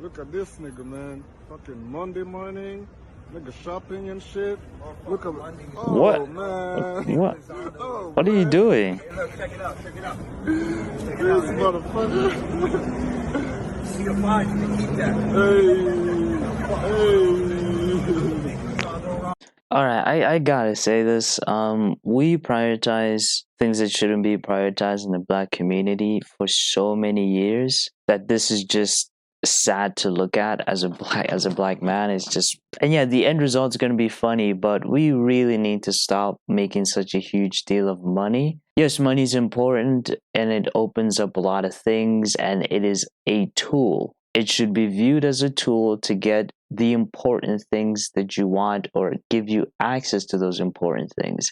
Look at this nigga, man. Fucking Monday morning. Nigga shopping and shit. Look at What? oh man. What? Oh What are you man. doing? Hey, look, check it out, check it out. Check it This out, man. motherfucker. See the fine, you can keep that. Hey. Alright, I gotta say this. We prioritize things that shouldn't be prioritized in the black community for so many years that this is just sad to look at as a black man. It's just, and yeah, the end result's gonna be funny, but we really need to stop making such a huge deal of money. Yes, money's important and it opens up a lot of things and it is a tool. It should be viewed as a tool to get the important things that you want or give you access to those important things.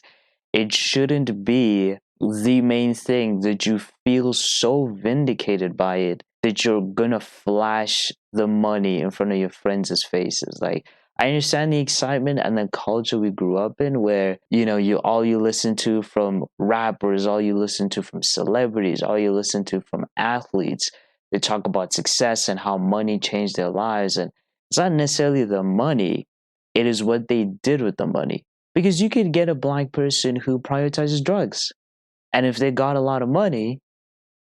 It shouldn't be the main thing that you feel so vindicated by it that you're gonna flash the money in front of your friends' faces. Like, I understand the excitement and the culture we grew up in where, you listen to from rappers, all you listen to from celebrities, all you listen to from athletes. They talk about success and how money changed their lives. And it's not necessarily the money, it is what they did with the money. Because you could get a black person who prioritizes drugs. And if they got a lot of money,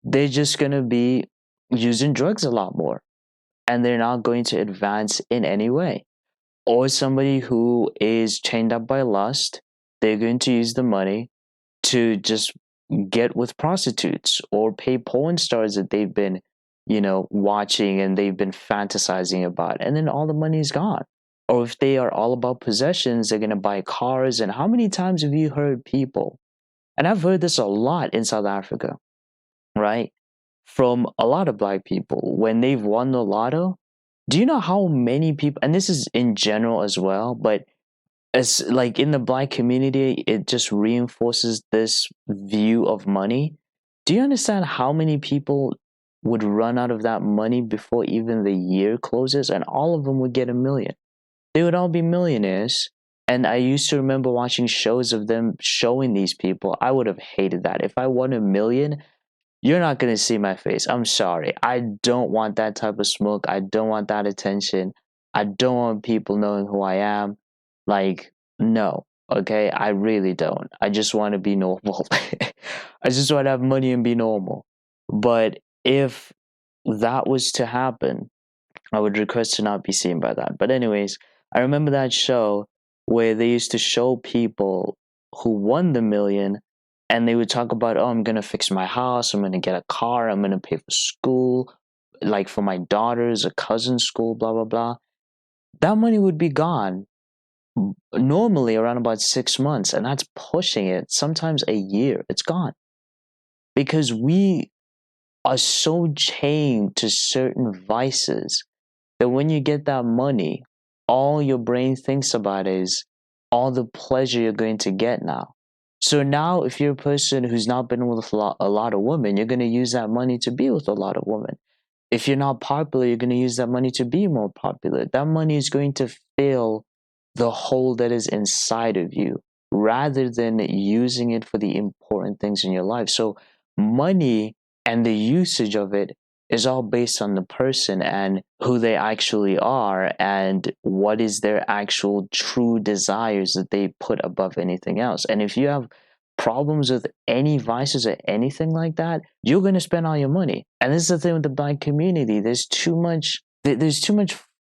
they're just going to be using drugs a lot more. And they're not going to advance in any way. Or somebody who is chained up by lust, they're going to use the money to just get with prostitutes or pay porn stars that they've been, watching and they've been fantasizing about. And then all the money is gone. Or if they are all about possessions, they're going to buy cars. And how many times have you heard people, and I've heard this a lot in South Africa, right? From a lot of black people, when they've won the lotto, do you know how many people, and this is in general as well, but as like in the black community, it just reinforces this view of money. Do you understand how many people would run out of that money before even the year closes and all of them would get 1 million? They would all be millionaires. And I used to remember watching shows of them showing these people. I would have hated that. If I won 1 million, you're not going to see my face. I'm sorry. I don't want that type of smoke. I don't want that attention. I don't want people knowing who I am. Like, no. Okay? I really don't. I just want to be normal. I just want to have money and be normal. But if that was to happen, I would request to not be seen by that. But anyways, I remember that show where they used to show people who won the million and they would talk about, oh, I'm going to fix my house, I'm going to get a car, I'm going to pay for school, like for my daughter's, a cousin's school, blah, blah, blah. That money would be gone normally around about 6 months, and that's pushing it, sometimes a year. It's gone. Because we are so chained to certain vices that when you get that money, all your brain thinks about is all the pleasure you're going to get now. So now, if you're a person who's not been with a lot of women, you're going to use that money to be with a lot of women. If you're not popular, you're going to use that money to be more popular. That money is going to fill the hole that is inside of you rather than using it for the important things in your life. So money and the usage of it is all based on the person and who they actually are and what is their actual true desires that they put above anything else. And if you have problems with any vices or anything like that, you're going to spend all your money. And this is the thing with the black community. There's too much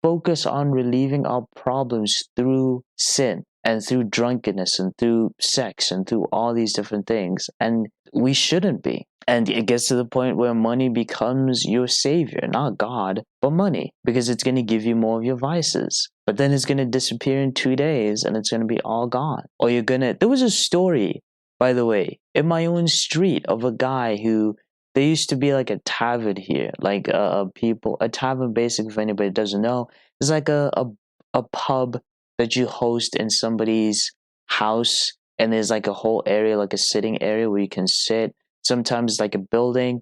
focus on relieving our problems through sin and through drunkenness and through sex and through all these different things. And we shouldn't be. And it gets to the point where money becomes your savior, not God, but money, because it's going to give you more of your vices. But then it's going to disappear in 2 days and it's going to be all gone. Or there was a story, by the way, in my own street of a guy who, there used to be like a tavern here, like a tavern, basically, if anybody doesn't know, it's like a pub that you host in somebody's house. And there's like a whole area, like a sitting area where you can sit. Sometimes it's like a building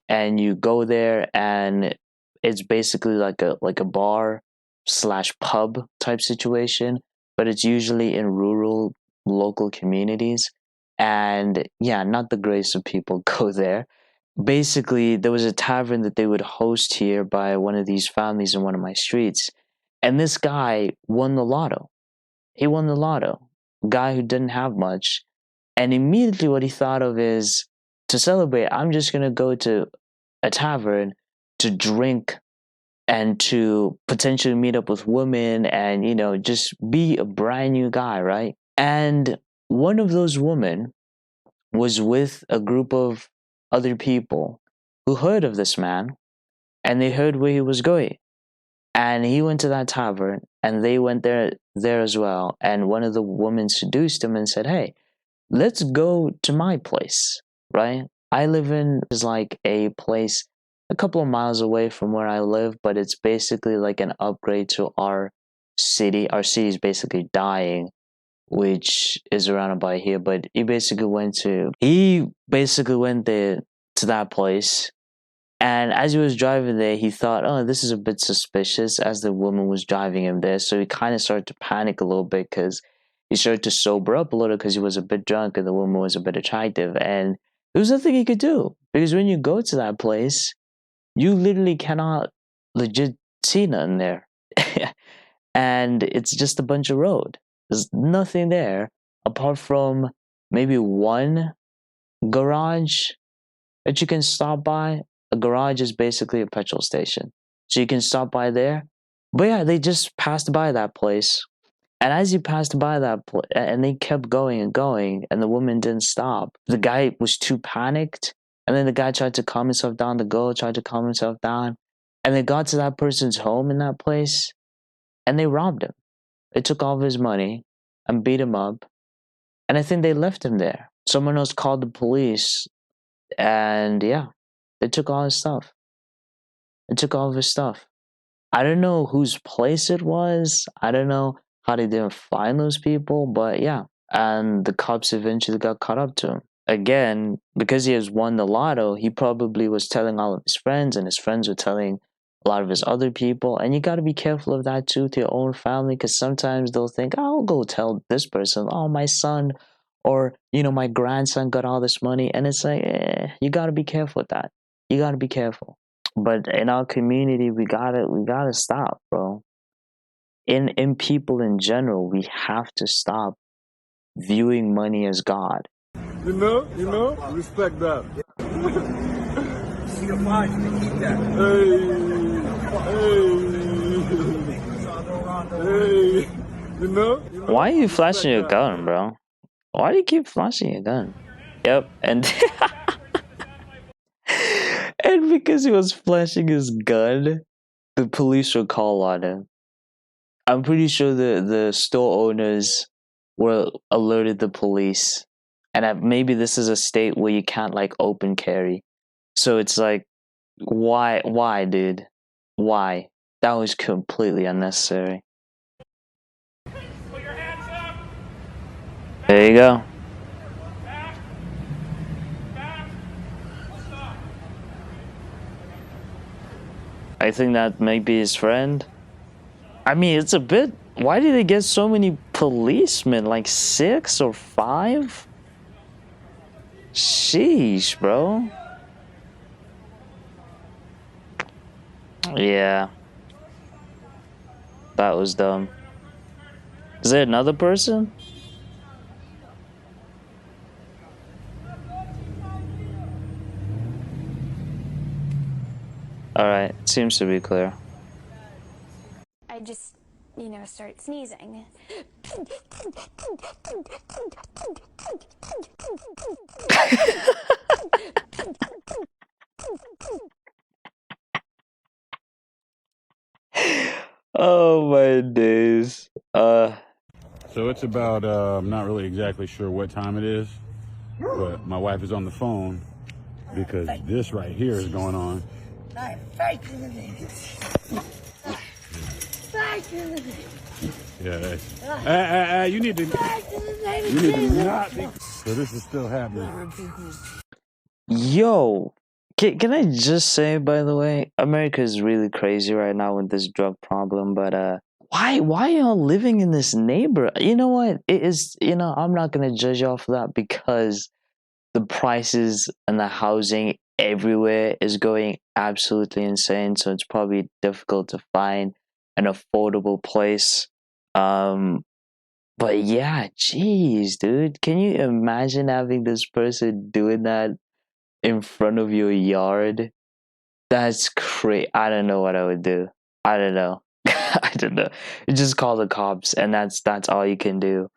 and you go there and it's basically like a bar slash pub type situation, but it's usually in rural local communities. And yeah, not the greatest of people go there, basically there was a tavern that they would host here by one of these families in one of my streets, and this guy won the lotto. He won the lotto. Guy who didn't have much, and immediately what he thought of is, to celebrate, I'm just gonna go to a tavern to drink and to potentially meet up with women and, you know, just be a brand new guy, right? And one of those women was with a group of other people who heard of this man, and they heard where he was going. And he went to that tavern and they went there as well. And one of the women seduced him and said, "Hey, let's go to my place," right? I live in is like a place a couple of miles away from where I live, but it's basically like an upgrade to our city. Our city is basically dying, which is around about here. But he basically went there to that place. And as he was driving there, he thought, "Oh, this is a bit suspicious," as the woman was driving him there. So he kind of started to panic a little bit because he started to sober up a little because he was a bit drunk and the woman was a bit attractive. And there was nothing he could do because when you go to that place, you literally cannot legit see nothing there. And it's just a bunch of road. There's nothing there apart from maybe one garage that you can stop by. A garage is basically a petrol station. So you can stop by there. But yeah, they just passed by that place. And as you passed by that place, and they kept going and going, and the woman didn't stop. The guy was too panicked. And then the guy tried to calm himself down. The girl tried to calm himself down. And they got to that person's home in that place. And they robbed him. They took all of his money and beat him up. And I think they left him there. Someone else called the police. And yeah, they took all his stuff. They took all of his stuff. I don't know whose place it was. I don't know how they didn't find those people, but yeah. And the cops eventually got caught up to him. Again, because he has won the lotto, he probably was telling all of his friends, and his friends were telling a lot of his other people. And you got to be careful of that too, to your own family, because sometimes they'll think, "I'll go tell this person, oh, my son or, you know, my grandson got all this money." And it's like, you got to be careful with that. You got to be careful. But in our community, we gotta stop, bro. In people in general, we have to stop viewing money as God. You know, respect that. See a five, you can keep that. Hey. You know? Why are you flashing your gun, bro? Why do you keep flashing your gun? Yep, and and because he was flashing his gun, the police were called on him. I'm pretty sure the store owners were alerted the police, and maybe this is a state where you can't like open carry, so it's like, why, dude, why? That was completely unnecessary. Put your hands up. There you go. Back. Back. Stop. I think that might be his friend. I mean, it's a bit. Why did they get so many policemen? Like 6 or 5? Sheesh, bro. Yeah. That was dumb. Is there another person? Alright, seems to be clear. I just, start sneezing. Oh my days. So it's about, I'm not really exactly sure what time it is, but my wife is on the phone because this right here is going on. Yeah, you need to not be. So this is still happening. Yo, can I just say, by the way, America is really crazy right now with this drug problem, but why y'all living in this neighborhood? You know what? It is, I'm not gonna judge y'all for that because the prices and the housing everywhere is going absolutely insane, so it's probably difficult to find an affordable place. But yeah, jeez, dude, can you imagine having this person doing that in front of your yard? That's crazy. I don't know what I would do. I don't know. I don't know. You just call the cops, and that's all you can do.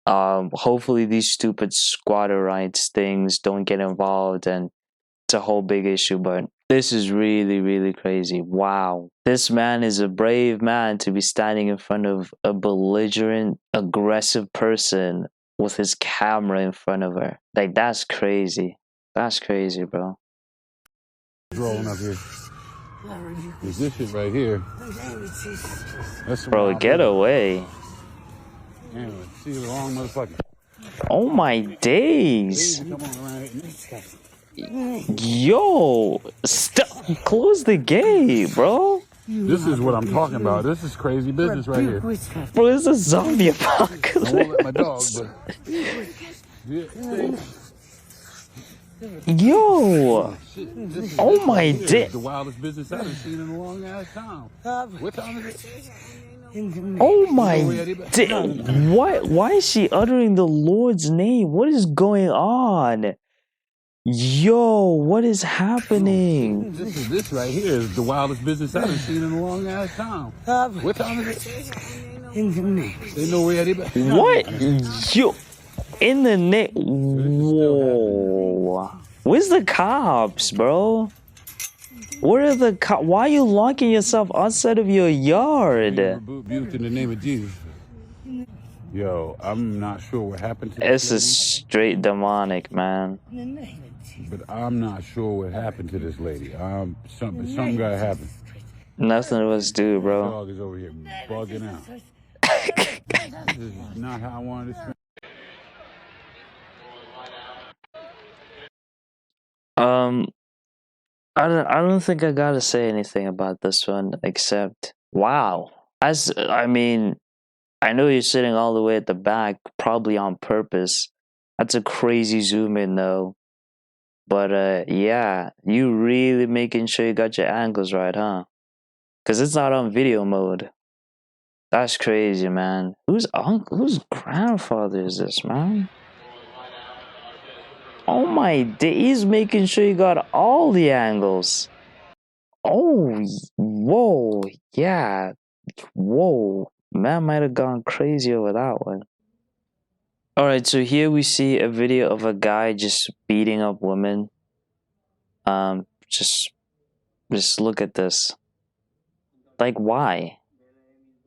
Hopefully these stupid squatter rights things don't get involved, and it's a whole big issue. But this is really, really crazy. Wow, this man is a brave man to be standing in front of a belligerent, aggressive person with his camera in front of her. Like, that's crazy. That's crazy, bro. Rolling up here. There's this shit right here. That's Bro, get away. Anyway, see the wrong motherfucker. Oh my days. Come on around here. Yo, stop. Close the gate, bro. This is what I'm talking about. This is crazy business right here. Bro, it's a zombie I won't let my dog, apocalypse. but yeah, Yo. this Oh my is day. the wildest business I've seen in a long ass time. What time is it? Oh my day. What? Why is she uttering the Lord's name? What is going on? Yo, what is happening? This right here is the wildest business I've seen in a long ass time. What time is it? They know where anybody. What? Yo, in the neck. Whoa. Where's the cops, bro? Where are the cops? Why are you locking yourself outside of your yard? Rebuked in the name of Jesus. Yo, I'm not sure what happened to This this is straight demonic, man. lady, but I'm not sure what happened to this lady. Something gotta happen. Nothing was due, The bro. dog is over here bugging out. This is not how I wanted to spend. I don't think I gotta say anything about this one except wow. I mean, I know you're sitting all the way at the back, probably on purpose. That's a crazy zoom in though. But yeah, you really making sure you got your angles right, huh? Cause it's not on video mode. That's crazy, man. Whose grandfather is this, man? Oh my days, making sure you got all the angles. Oh, whoa, yeah, whoa. Man might have gone crazy over that one. Alright, so here we see a video of a guy just beating up women. Just look at this. Like, why?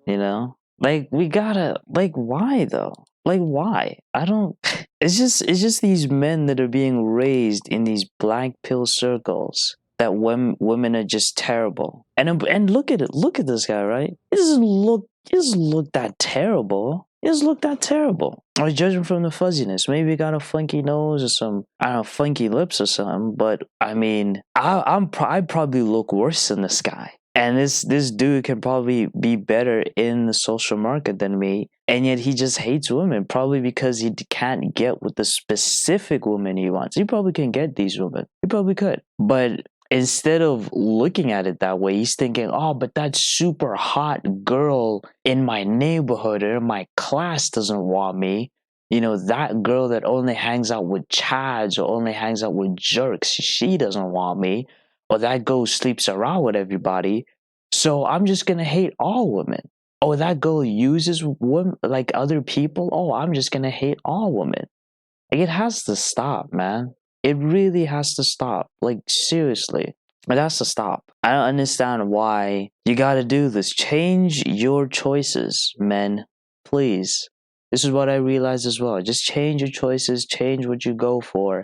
You know? Like, we gotta, like, why though? Like, why? I don't, it's just these men that are being raised in these black pill circles that women are just terrible. And look at it, look at this guy, right? He doesn't look that terrible. He doesn't look that terrible. I was judging from the fuzziness. Maybe he got a funky nose or some, I don't know, funky lips or something. But I mean, I probably look worse than this guy. And this dude can probably be better in the social market than me, and yet he just hates women, probably because he can't get with the specific woman he wants. He probably can get these women. He probably could. But instead of looking at it that way, he's thinking, oh, but that super hot girl in my neighborhood or in my class doesn't want me. You know, that girl that only hangs out with chads or only hangs out with jerks, she doesn't want me. Or that girl sleeps around with everybody, so I'm just gonna hate all women. Oh, that girl uses women like other people. Oh, I'm just gonna hate all women. Like, it has to stop, man. It really has to stop. Like, seriously, it has to stop. I don't understand why you gotta do this. Change your choices, men, please. This is what I realized as well. Just change your choices. Change what you go for.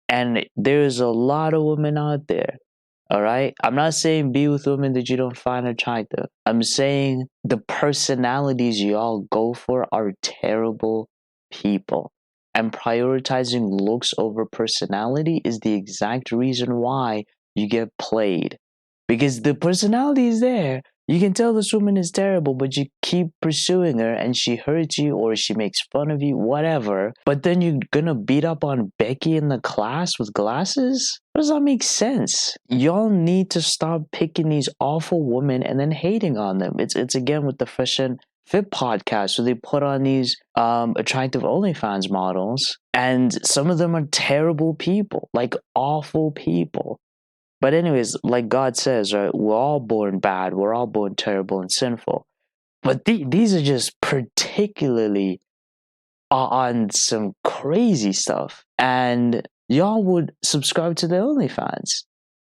And there's a lot of women out there. All right. I'm not saying be with women that you don't find attractive. I'm saying the personalities y'all go for are terrible people. And prioritizing looks over personality is the exact reason why you get played. Because the personality is there. You can tell this woman is terrible, but you keep pursuing her and she hurts you or she makes fun of you, whatever. But then you're gonna beat up on Becky in the class with glasses? How does that make sense? Y'all need to stop picking these awful women and then hating on them. It's again with the Fresh and Fit podcast, so they put on these attractive OnlyFans models, and some of them are terrible people, like awful people. But anyways, like God says, right, we're all born bad, we're all born terrible and sinful. But these are just particularly on some crazy stuff. And y'all would subscribe to the OnlyFans.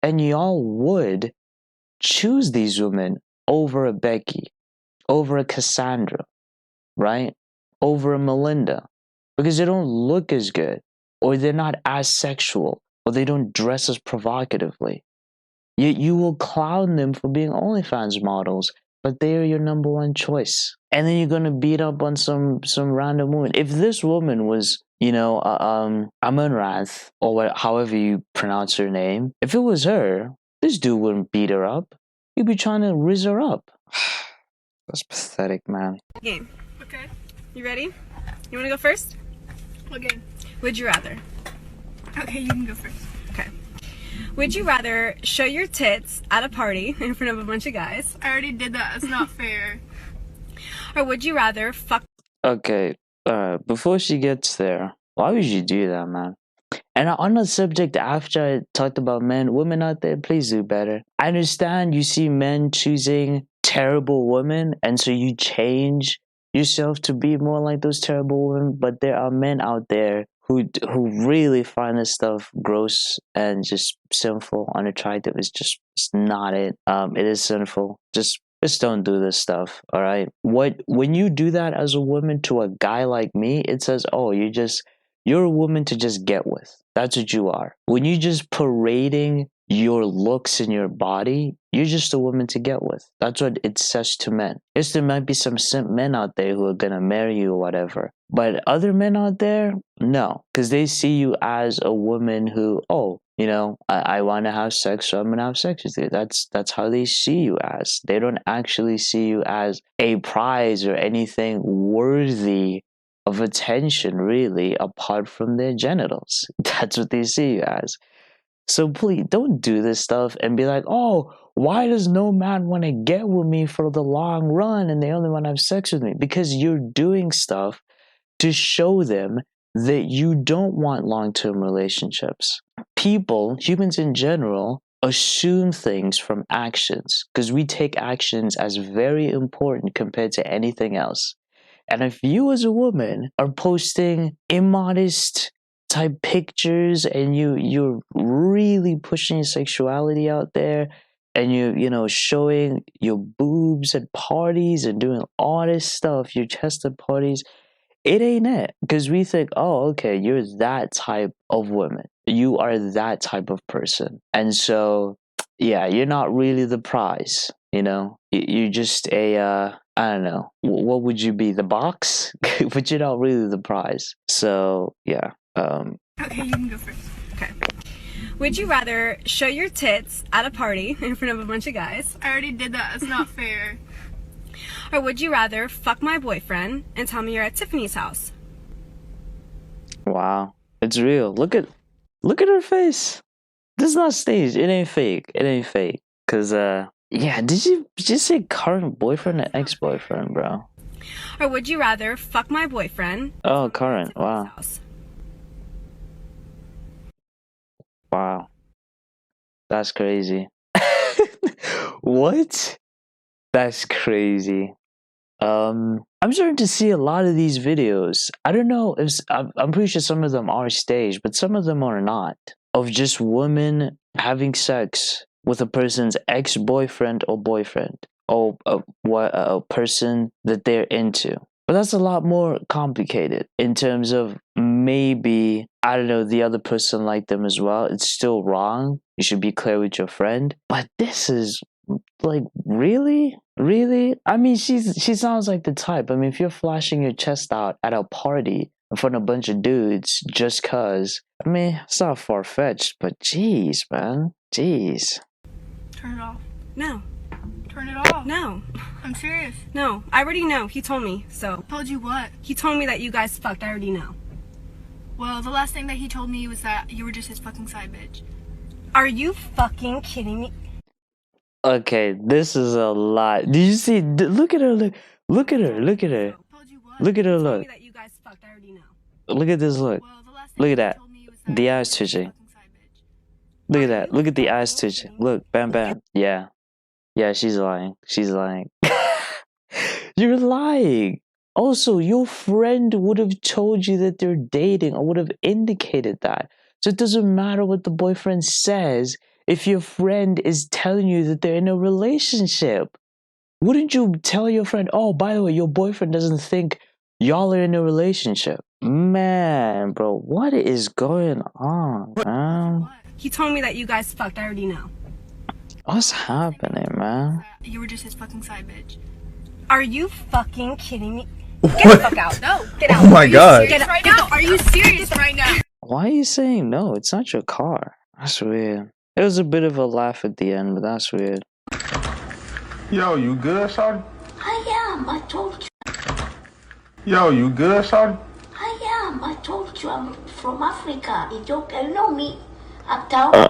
And y'all would choose these women over a Becky, over a Cassandra, right? Over a Melinda. Because they don't look as good, or they're not as sexual, or they don't dress as provocatively. You will clown them for being OnlyFans models, but they are your number one choice. And then you're gonna beat up on some random woman. If this woman was, Amunrath, or however you pronounce her name, if it was her, this dude wouldn't beat her up. He'd be trying to riz her up. That's pathetic, man. Game. Okay. You ready? You want to go first? What game? Would you rather? Okay, you can go first. Okay. Would you rather show your tits at a party in front of a bunch of guys? I already did that. It's not fair. Or would you rather fuck... Okay, before she gets there, why would you do that, man? And on the subject, after I talked about men, women out there, please do better. I understand you see men choosing terrible women, and so you change yourself to be more like those terrible women, but there are men out there who really find this stuff gross and just sinful, unattractive. It's not it. It is sinful. Just don't do this stuff, all right? When you do that as a woman to a guy like me, it says, oh, you're a woman to just get with. That's what you are. When you just parading your looks and your body, you're just a woman to get with. That's what it says to men. Yes, there might be some simp men out there who are gonna marry you or whatever. But other men out there, no. Because they see you as a woman who, I want to have sex, so I'm gonna have sex with you. That's how they see you as. They don't actually see you as a prize or anything worthy of attention, really, apart from their genitals. That's what they see you as. So please don't do this stuff and be like, oh, why does no man want to get with me for the long run and they only want to have sex with me? Because you're doing stuff to show them that you don't want long-term relationships. People, humans in general, assume things from actions because we take actions as very important compared to anything else. And if you as a woman are posting immodest type pictures and you're really pushing your sexuality out there and you showing your boobs at parties and doing all this stuff, your chest at parties, it ain't it. Because we think, oh, okay, you're that type of woman. You are that type of person. And so, yeah, you're not really the prize, You're just a, I don't know, what would you be, the box? But you're not really the prize. So, yeah. Okay, you can go first. Okay. Would you rather show your tits at a party in front of a bunch of guys? I already did that. It's not fair. Or would you rather fuck my boyfriend and tell me you're at Tiffany's house? Wow. It's real. Look at her face. This is not staged. It ain't fake. It ain't fake. Cause did you say current boyfriend or ex-boyfriend, bro? Or would you rather fuck my boyfriend? Oh, current. Wow. House? Wow. That's crazy. What? That's crazy. I'm starting to see a lot of these videos. I don't know if I'm pretty sure some of them are staged, but some of them are not. Of just women having sex with a person's ex-boyfriend or boyfriend, or a person that they're into. But that's a lot more complicated in terms of maybe, I don't know, the other person liked them as well. It's still wrong. You should be clear with your friend. But this is like, really? Really? I mean, she sounds like the type. I mean, if you're flashing your chest out at a party in front of a bunch of dudes just cause, I mean, it's not far-fetched, but jeez, man. Jeez. Turn it off. No. Turn it off. No. I'm serious. No. I already know. He told me. So. Told you what? He told me that you guys fucked. I already know. Well, the last thing that he told me was that you were just his fucking side bitch. Are you fucking kidding me? Okay, this is a lot. Did you see? Look at her. Look at her. Look at her. Told you what? Look at her He told look. me that you guys fucked. I already know. Look at this look. Well, the last Look thing at that that. he told me was that The you eyes were just his twitching. fucking side bitch. Look at that. Look at the eyes twitching. Look, bam, bam. Yeah. Yeah, she's lying. She's lying. You're lying. Also, your friend would have told you that they're dating or would have indicated that. So it doesn't matter what the boyfriend says if your friend is telling you that they're in a relationship. Wouldn't you tell your friend, oh, by the way, your boyfriend doesn't think y'all are in a relationship? Man, bro, what is going on, man? What? He told me that you guys fucked. I already know. What's happening, man? That you were just his fucking side bitch. Are you fucking kidding me? Get the fuck out. No. Get out. Oh my Are you god. serious right now? Are you serious right now? Why are you saying no? It's not your car. That's weird. It was a bit of a laugh at the end, but that's weird. Yo, you good, shawty? I am. I told you. Yo, you good, shawty? I am. I told you I'm from Africa. Ethiopia. You know me. Uptown.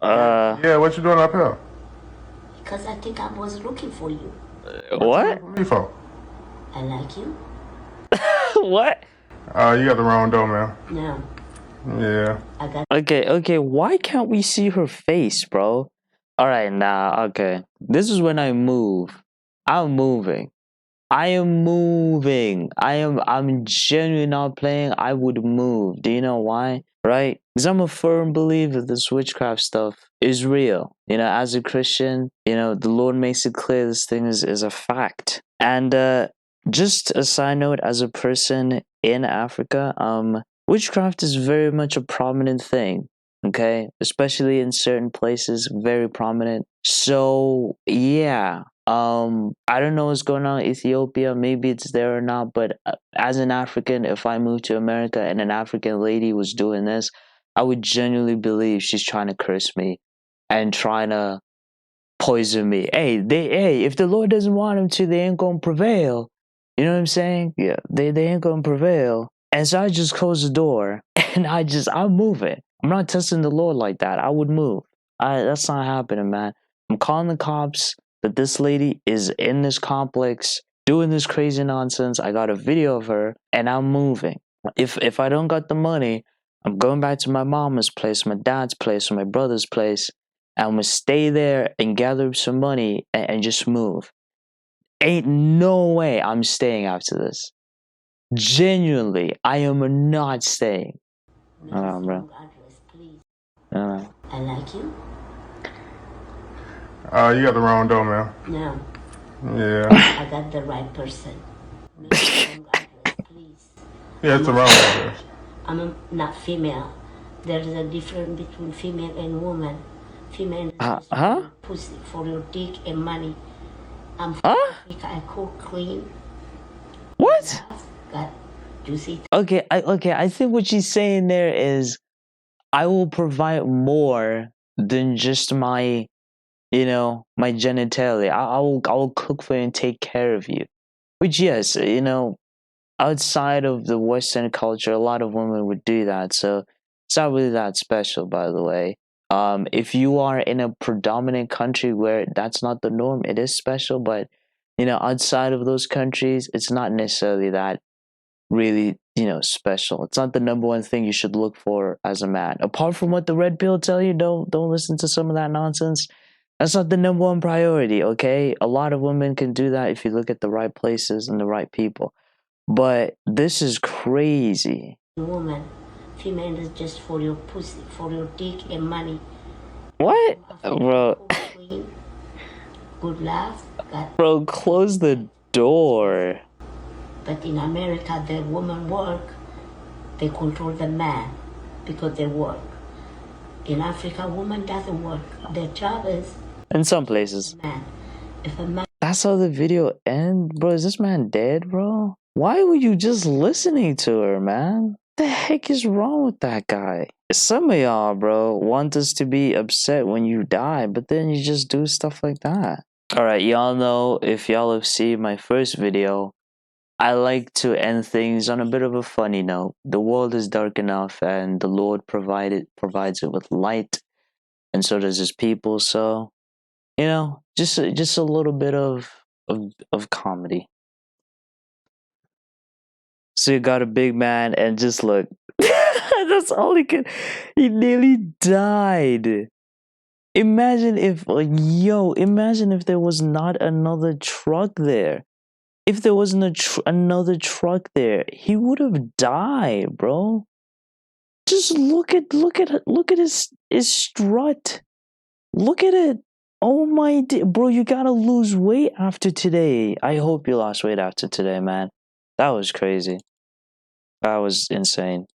Yeah, what you doing up here? Because I think I was looking for you. What? What me for? I like you. What? You got the wrong door, man. No. Yeah. I got Okay, why can't we see her face, bro? Alright, nah, okay. This is when I move. I'm moving. I am moving. I'm genuinely not playing. I would move. Do you know why? Right? Because I'm a firm believer this witchcraft stuff is real. You know, as a Christian, you know, the Lord makes it clear this thing is a fact. And just a side note, as a person in Africa, witchcraft is very much a prominent thing. Okay? Especially in certain places, very prominent. So yeah. I don't know what's going on in Ethiopia. Maybe it's there or not. But as an African, if I moved to America and an African lady was doing this, I would genuinely believe she's trying to curse me and trying to poison me. Hey, if the Lord doesn't want them to, they ain't gonna prevail. You know what I'm saying? Yeah, they ain't gonna prevail. And so I just close the door and I'm moving. I'm not testing the Lord like that. I would move. That's not happening, man. I'm calling the cops that this lady is in this complex doing this crazy nonsense. I got a video of her and I'm moving. If I don't got the money, I'm going back to my mama's place, my dad's place, or my brother's place. And I'm gonna stay there and gather some money and just move. Ain't no way I'm staying after this. Genuinely, I am not staying. wrong bro. address, please. Uh, I like you. You got the wrong door, man. No. Yeah. I got the right person. Wrong address, please. Yeah, it's the wrong address. Not female. There's a difference between female and woman. Female is just huh? for your pussy, for your dick and money. I'm from Huh? Africa. I cook clean. What? Got juicy. Okay, I think what she's saying there is I will provide more than just my, you know, my genitalia. I will cook for you and take care of you. Which, yes, you know, outside of the Western culture, a lot of women would do that. So it's not really that special, by the way. If you are in a predominant country where that's not the norm, it is special. But, you know, outside of those countries, it's not necessarily that really, you know, special. It's not the number one thing you should look for as a man. Apart from what the red pill tell you, don't listen to some of that nonsense. That's not the number one priority, okay? A lot of women can do that if you look at the right places and the right people. But this is crazy. Woman. Female is just for your pussy, for your dick and money. What? Bro, Cook clean. Good laugh. Got bro, close the door. But in America, the woman work, they control the man because they work. In Africa, woman doesn't work. Their job is In some places. man. If a man That's how the video ends? Bro, is this man dead, bro? Why were you just listening to her, man? What the heck is wrong with that guy? Some of y'all, bro, want us to be upset when you die, but then you just do stuff like that. Alright, y'all know, if y'all have seen my first video, I like to end things on a bit of a funny note. The world is dark enough and the Lord provides it with light, and so does his people, so you know, just a little bit of comedy. So you got a big man and just look. That's all he could. He nearly died. Imagine if, like, imagine if there was not another truck there. If there wasn't another truck there, he would have died, bro. Just look at his strut. Look at it. Oh my, bro, you gotta lose weight after today. I hope you lost weight after today, man. That was crazy. That was insane.